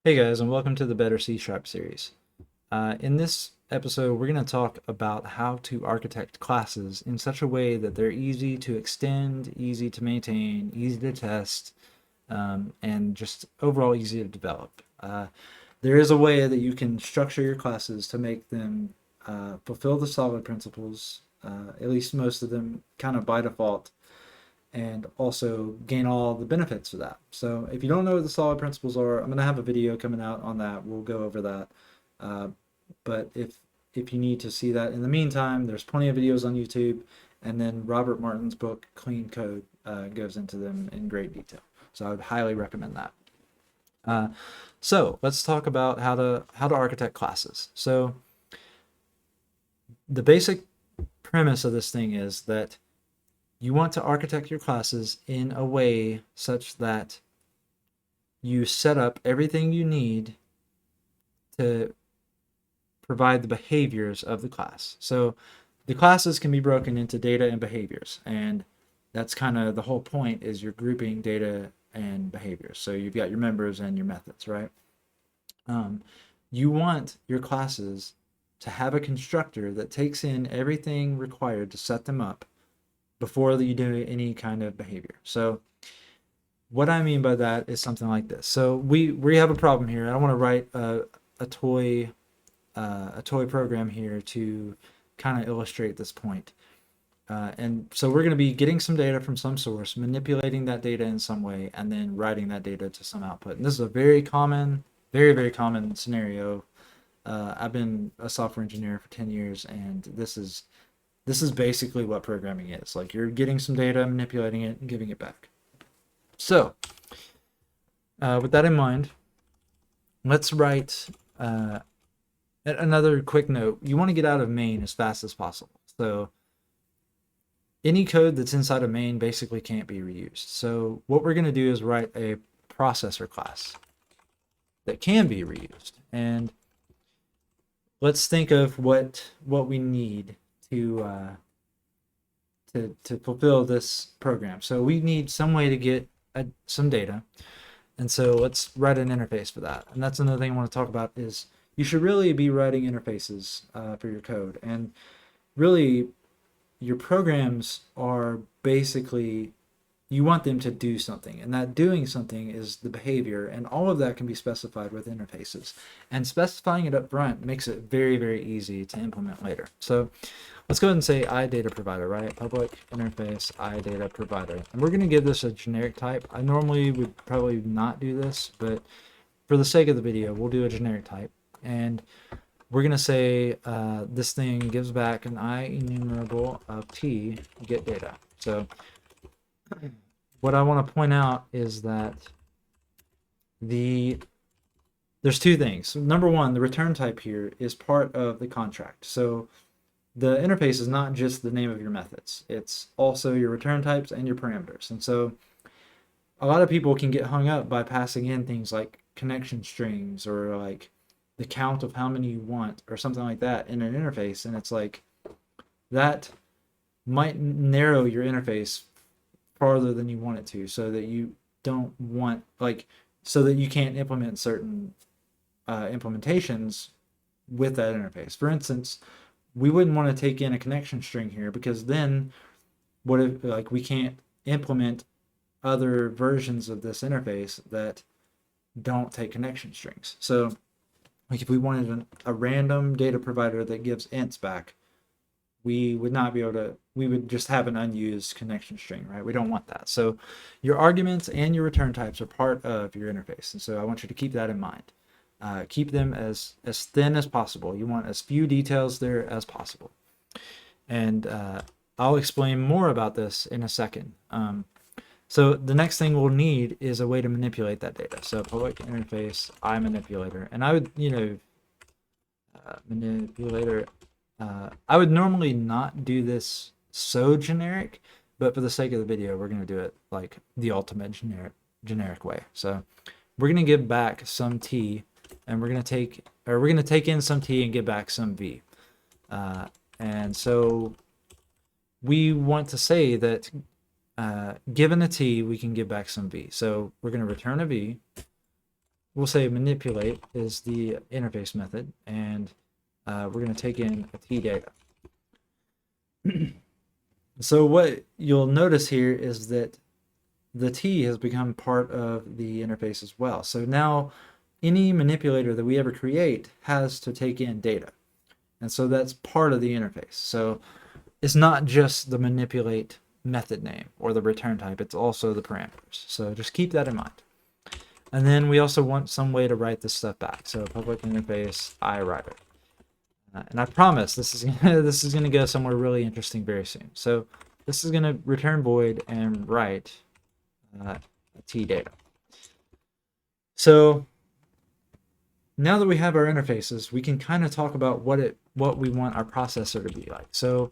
Hey guys, and welcome to the Better C# series. In this episode, we're going to talk about how to architect classes in such a way that they're easy to extend, easy to maintain, easy to test, and just overall easy to develop. There is a way that you can structure your classes to make them fulfill the solid principles, at least most of them kind of by default, and also gain all the benefits of that. So if you don't know what the solid principles are, I'm going to have a video coming out on that. We'll go over that. Uh, but if you need to see that in the meantime, there's plenty of videos on YouTube, and then Robert Martin's book Clean Code goes into them in great detail. So I would highly recommend that. So let's talk about how to architect classes. So the basic premise of this thing is that you want to architect your classes in a way such that you set up everything you need to provide the behaviors of the class. So the classes can be broken into data and behaviors, and that's kind of the whole point, is you're grouping data and behaviors. So you've got your members and your methods, right? You want your classes to have a constructor that takes in everything required to set them up before you do any kind of behavior. So what I mean by that is something like this. So we have a problem here. I want to write a toy program here to kind of illustrate this point. And so we're going to be getting some data from some source, manipulating that data in some way, and then writing that data to some output. And this is a very common, very common scenario. I've been a software engineer for 10 years, and this is basically what programming is. Like, you're getting some data, manipulating it, and giving it back. So, with that in mind, let's write another quick note. You want to get out of main as fast as possible. So, any code that's inside of main basically can't be reused. So, what we're going to do is write a processor class that can be reused. And let's think of what we need to fulfill this program. So we need some way to get some data, and so let's write an interface for that. And that's another thing I want to talk about, is you should really be writing interfaces for your code. And really, your programs are basically, you want them to do something, and that doing something is the behavior, and all of that can be specified with interfaces. And specifying it up front makes it very easy to implement later. So let's go ahead and say iDataProvider, right? Public interface iDataProvider. And we're going to give this a generic type. I normally would probably not do this, but for the sake of the video, we'll do a generic type. And we're going to say this thing gives back an enumerable of t get data. So what I want to point out is that there's two things. Number one, the return type here is part of the contract. So the interface is not just the name of your methods. It's also your return types and your parameters. And so a lot of people can get hung up by passing in things like connection strings, or like the count of how many you want, or something like that in an interface. And it's like, that might narrow your interface farther than you want it to, so that you don't want, so that you can't implement certain implementations with that interface. For instance, we wouldn't want to take in a connection string here, because then what if we can't implement other versions of this interface that don't take connection strings. So if we wanted a random data provider that gives ints back, we would not be able to, we would just have an unused connection string, right? We don't want that. So your arguments and your return types are part of your interface. And so I want you to keep that in mind. Keep them as thin as possible. You want as few details there as possible. And I'll explain more about this in a second. So the next thing we'll need is a way to manipulate that data. So public interface iManipulator. And I would, manipulator, I would normally not do this so generic, but for the sake of the video, we're going to do it like the ultimate generic way. So we're going to give back some t, and we're going to take in some t and give back some v. And so we want to say that given a t, we can give back some v. So we're going to return a v. we'll say manipulate is the interface method, and we're going to take in a t data. So what you'll notice here is that the t has become part of the interface as well. So now any manipulator that we ever create has to take in data. And so that's part of the interface. So it's not just the manipulate method name or the return type, it's also the parameters. So just keep that in mind. And then we also want some way to write this stuff back. So public interface iWriter. And I promise this is going to go somewhere really interesting very soon. So this is going to return void and write t data. So now that we have our interfaces, we can kind of talk about what we want our processor to be like. So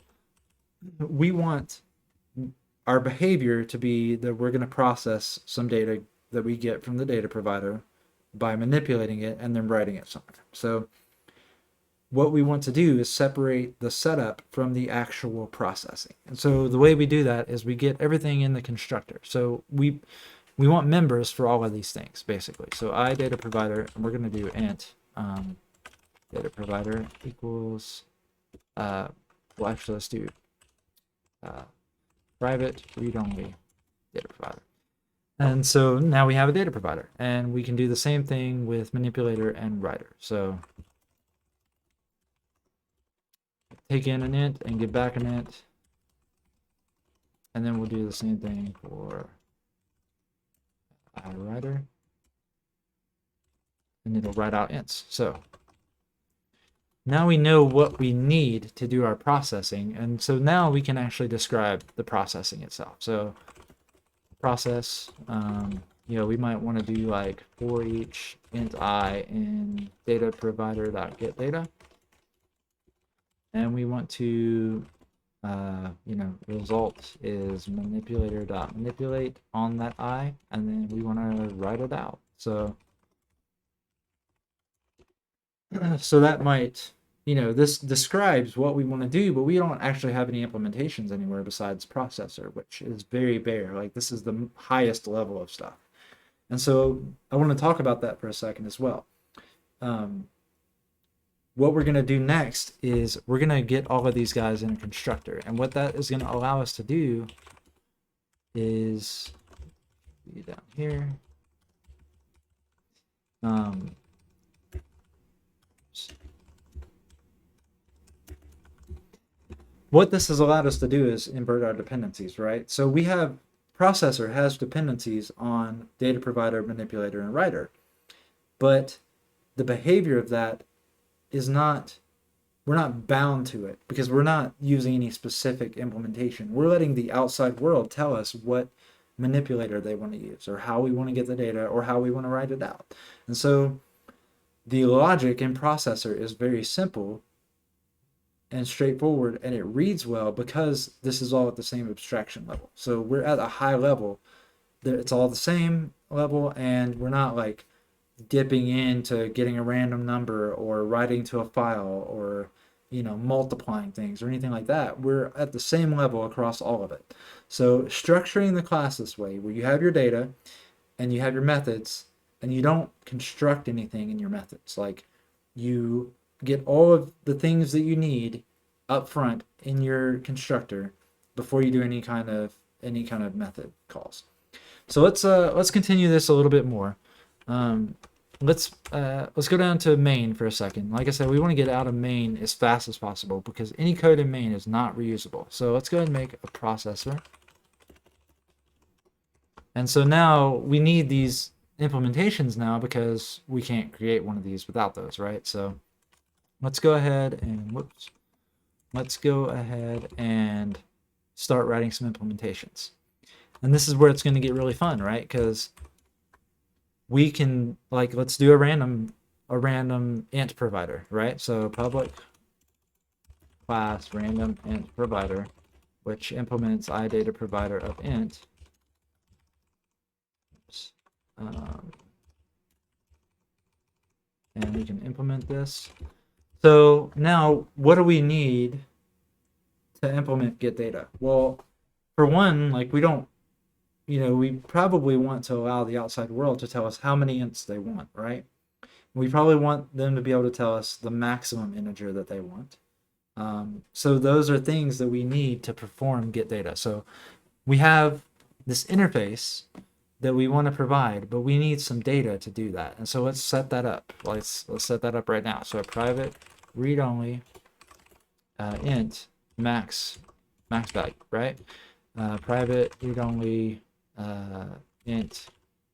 we want our behavior to be that we're going to process some data that we get from the data provider by manipulating it and then writing it somewhere. So what we want to do is separate the setup from the actual processing. And so the way we do that is we get everything in the constructor. So we want members for all of these things, basically. So data provider, and we're going to do int data provider equals, well, actually, let's do private read-only data provider. And so now we have a data provider, and we can do the same thing with manipulator and writer. So take in an int and get back an int, and then we'll do the same thing for writer, and it'll write out ints. So now we know what we need to do our processing, and so now we can actually describe the processing itself. So process, we might want to do like for each int I in data provider.get data, and we want to result is manipulator.manipulate on that I, and then we want to write it out. So that might, this describes what we want to do, but we don't actually have any implementations anywhere besides processor, which is very bare. Like, this is the highest level of stuff. And so I want to talk about that for a second as well. What we're going to do next is we're going to get all of these guys in a constructor. And what that is going to allow us to do is down here. What this has allowed us to do is invert our dependencies, right? So we have, processor has dependencies on data provider, manipulator, and writer. But the behavior of that is not, we're not bound to it because we're not using any specific implementation. We're letting the outside world tell us what manipulator they want to use, or how we want to get the data, or how we want to write it out. And so the logic in processor is very simple and straightforward, and it reads well because this is all at the same abstraction level. So we're at a high level, it's all the same level, and we're not like dipping into getting a random number or writing to a file or multiplying things or anything like that. We're at the same level across all of it. So structuring the class this way, where you have your data and you have your methods, and you don't construct anything in your methods. Like, you get all of the things that you need up front in your constructor before you do any kind of method calls. So let's continue this a little bit more. Let's go down to main for a second. Like I said, we want to get out of main as fast as possible because any code in main is not reusable. So let's go ahead and make a processor. And so now we need these implementations now because we can't create one of these without those, right? So let's go ahead and start writing some implementations. And this is where it's going to get really fun, right? Because we can, like, let's do a random int provider, right? So public class random int provider, which implements idata provider of int. And we can implement this. So now, what do we need to implement get data? Well, for one, like, we don't we probably want to allow the outside world to tell us how many ints they want, right? We probably want them to be able to tell us the maximum integer that they want. So those are things that we need to perform get data. So we have this interface that we want to provide, but we need some data to do that. And so let's set that up. Let's set that up right now. So a private read-only int max value, right? Private read-only int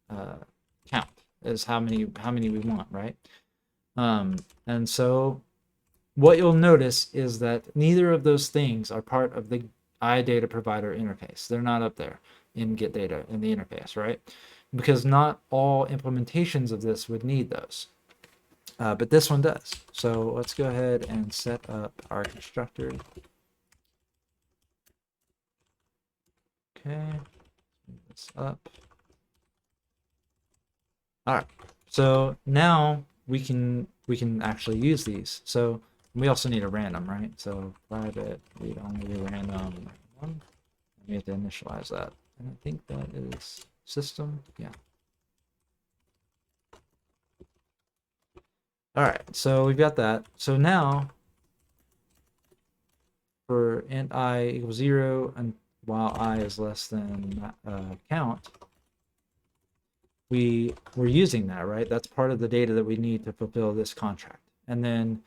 count is how many we want, right? And so what you'll notice is that neither of those things are part of the iData provider interface. They're not up there in get data in the interface, right? Because not all implementations of this would need those. But this one does. So let's go ahead and set up our constructor. Okay, move this up. All right, so now we can actually use these. So we also need a random, right? So private read only random. We have to initialize that, and I think that is system. Yeah. All right, so we've got that. So now for int I equals 0 and while I is less than count, we're using that, right? That's part of the data that we need to fulfill this contract. And then,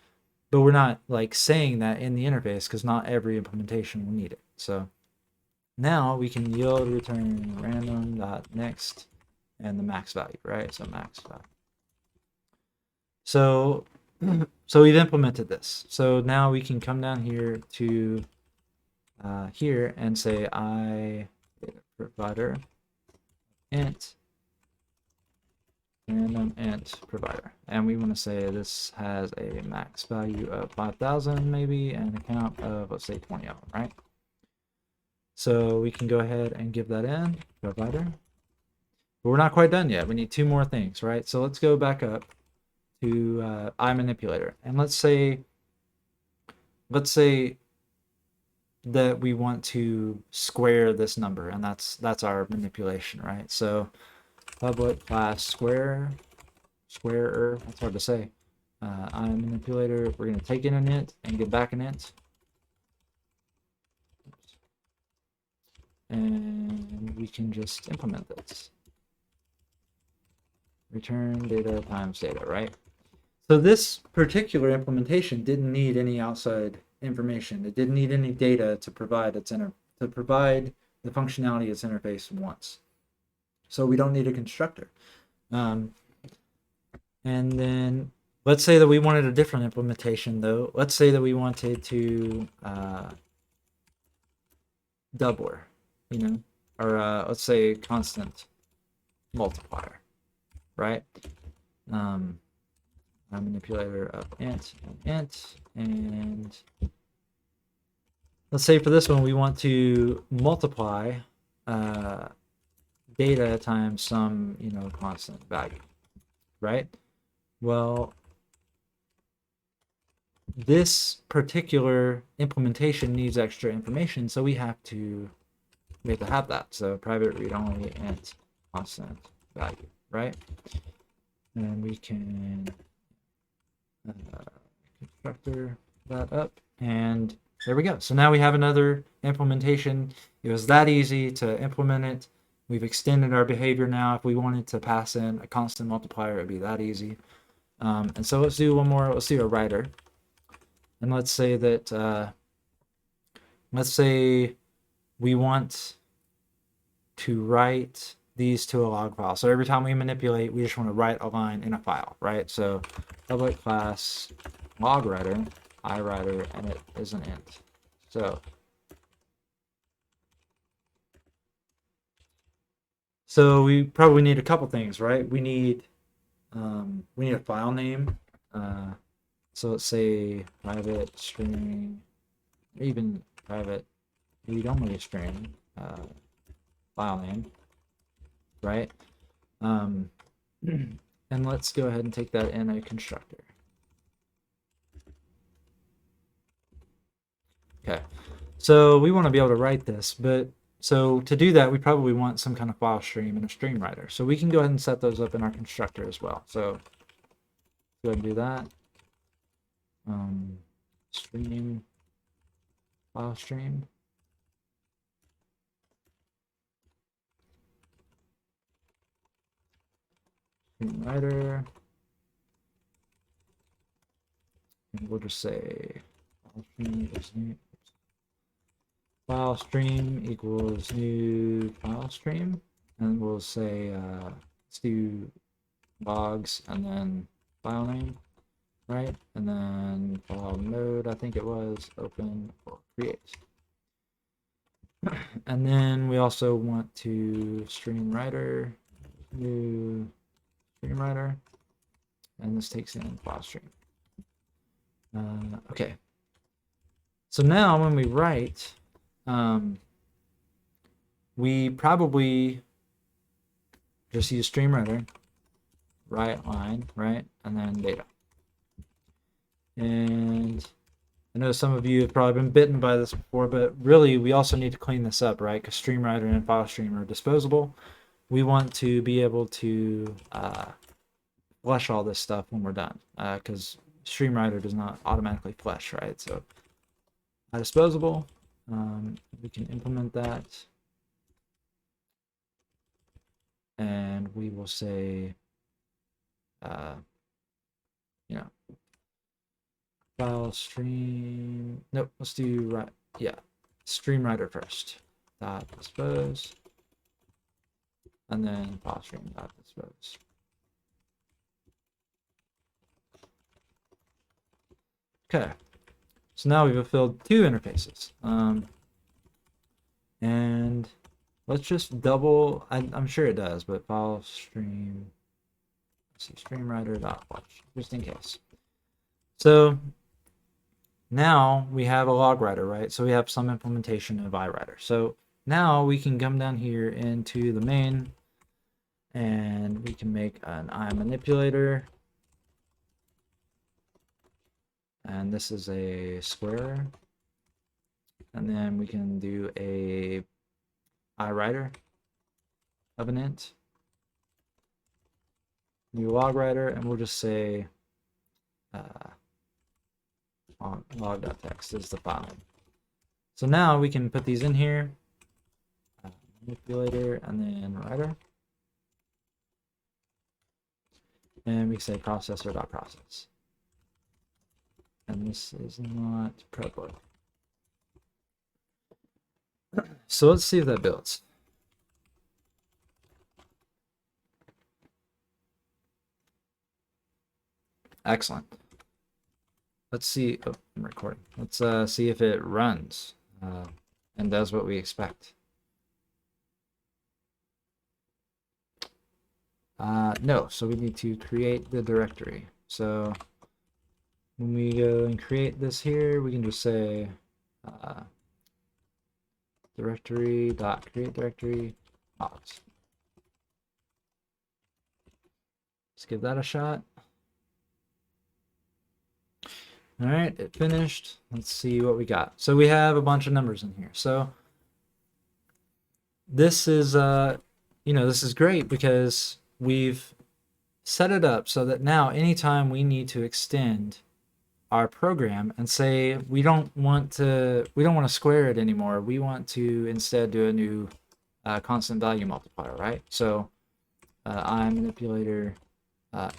but we're not like saying that in the interface because not every implementation will need it. So now we can yield return random.next and the max value, right? So max value. So we've implemented this. So now we can come down here to here and say I provider int random int provider, and we want to say this has a max value of 5,000 maybe and a count of, let's say, 20 of them, right? So we can go ahead and give that in provider, but we're not quite done yet. We need two more things, right? So let's go back up to iManipulator, and let's say that we want to square this number, and that's our manipulation, right? So public class squarer, that's hard to say. iManipulator, we're going to take in an int and give back an int. Oops. And we can just implement this. Return data times data, right? So this particular implementation didn't need any outside information. It didn't need any data to provide to provide the functionality its interface wants. So we don't need a constructor. And then let's say that we wanted a different implementation, though. Let's say that we wanted to doubler, or let's say constant multiplier, right? A manipulator of int and int, and let's say for this one we want to multiply data times some constant value, right? Well, this particular implementation needs extra information, so we have to have that. So private read only int constant value, right? And we can constructor that up, and there we go. So now we have another implementation. It was that easy to implement it. We've extended our behavior now. If we wanted to pass in a constant multiplier, it would be that easy. And so let's do one more. Let's do a writer. And let's say that, let's say we want to write these to a log file. So every time we manipulate, we just want to write a line in a file, right? So public class log writer, iWriter, and it is an int. So we probably need a couple things, right? We need a file name. So let's say private string, or even private read-only string file name, right? And let's go ahead and take that in a constructor. Okay, so we want to be able to write this, but So to do that, we probably want some kind of file stream and a stream writer. So we can go ahead and set those up in our constructor as well. So go ahead and do that. Stream, file stream. Stream writer. And we'll just say file stream equals new file stream. And we'll say, let's do logs and then file name, right? And then file node, I think it was, open or create. And then we also want to stream writer, new stream writer, and this takes in file stream. Okay. So now when we write, we probably just use stream writer, write line, right? And then data. And I know some of you have probably been bitten by this before, but really we also need to clean this up, right? Because stream writer and file stream are disposable. We want to be able to flush all this stuff when we're done, because stream writer does not automatically flush, right? So disposable, we can implement that, and we will say, you know, file stream. Nope, let's do right. Yeah, stream writer first. Dot dispose, and then file stream dot dispose. Okay, so now we've fulfilled two interfaces. And let's just double. I'm sure it does, but file stream. Let's see, stream writer dot flush, just in case. So now we have a log writer, right? So we have some implementation of iWriter. So now we can come down here into the main, and we can make an iManipulator. And this is a square. And then we can do a iWriter of an int. New log writer, and we'll just say log.txt is the file name. So now we can put these in here, manipulator, and then writer. And we say processor.process. And this is not prepbook. So let's see if that builds. Excellent. Let's see. Oh, I'm recording. Let's see if it runs and does what we expect. No, so we need to create the directory. So when we go and create this here, we can just say directory.create directory logs. Let's give that a shot. All right, it finished. Let's see what we got. So we have a bunch of numbers in here. So this is, this is great because we've set it up so that now anytime we need to extend our program and say we don't want to square it anymore, we want to instead do a new constant value multiplier, right? So iManipulator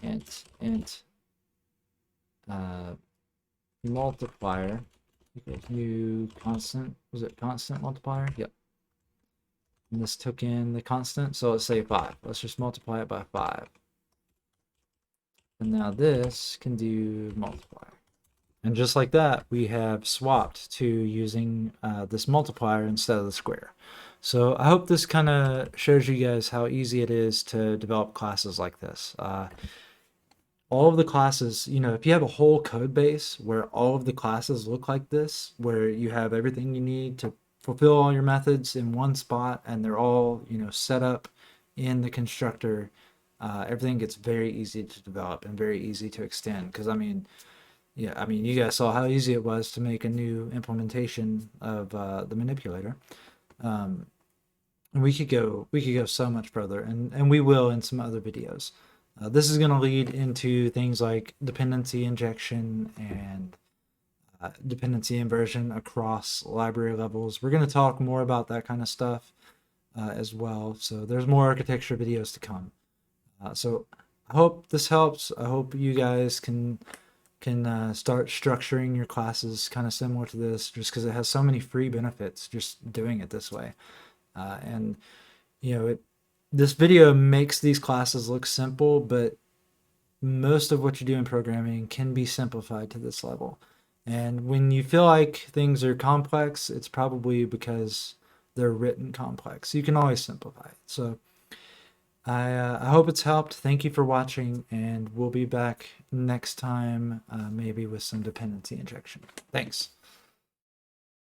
int multiplier equals new constant. Was it constant multiplier? Yep. And this took in the constant, so let's say 5. Let's just multiply it by 5. And now this can do multiplier. And just like that, we have swapped to using this multiplier instead of the square. So I hope this kind of shows you guys how easy it is to develop classes like this. All of the classes, if you have a whole code base where all of the classes look like this, where you have everything you need to fulfill all your methods in one spot and they're all, set up in the constructor, everything gets very easy to develop and very easy to extend. Because you guys saw how easy it was to make a new implementation of the manipulator. And we could go so much further, and we will in some other videos. This is going to lead into things like dependency injection and dependency inversion across library levels. We're going to talk more about that kind of stuff as well. So there's more architecture videos to come. So I hope this helps. I hope you guys can start structuring your classes kind of similar to this, just because it has so many free benefits just doing it this way. And this video makes these classes look simple, but most of what you do in programming can be simplified to this level. And when you feel like things are complex, it's probably because they're written complex. You can always simplify it. So I hope it's helped. Thank you for watching, and we'll be back next time, maybe with some dependency injection. Thanks.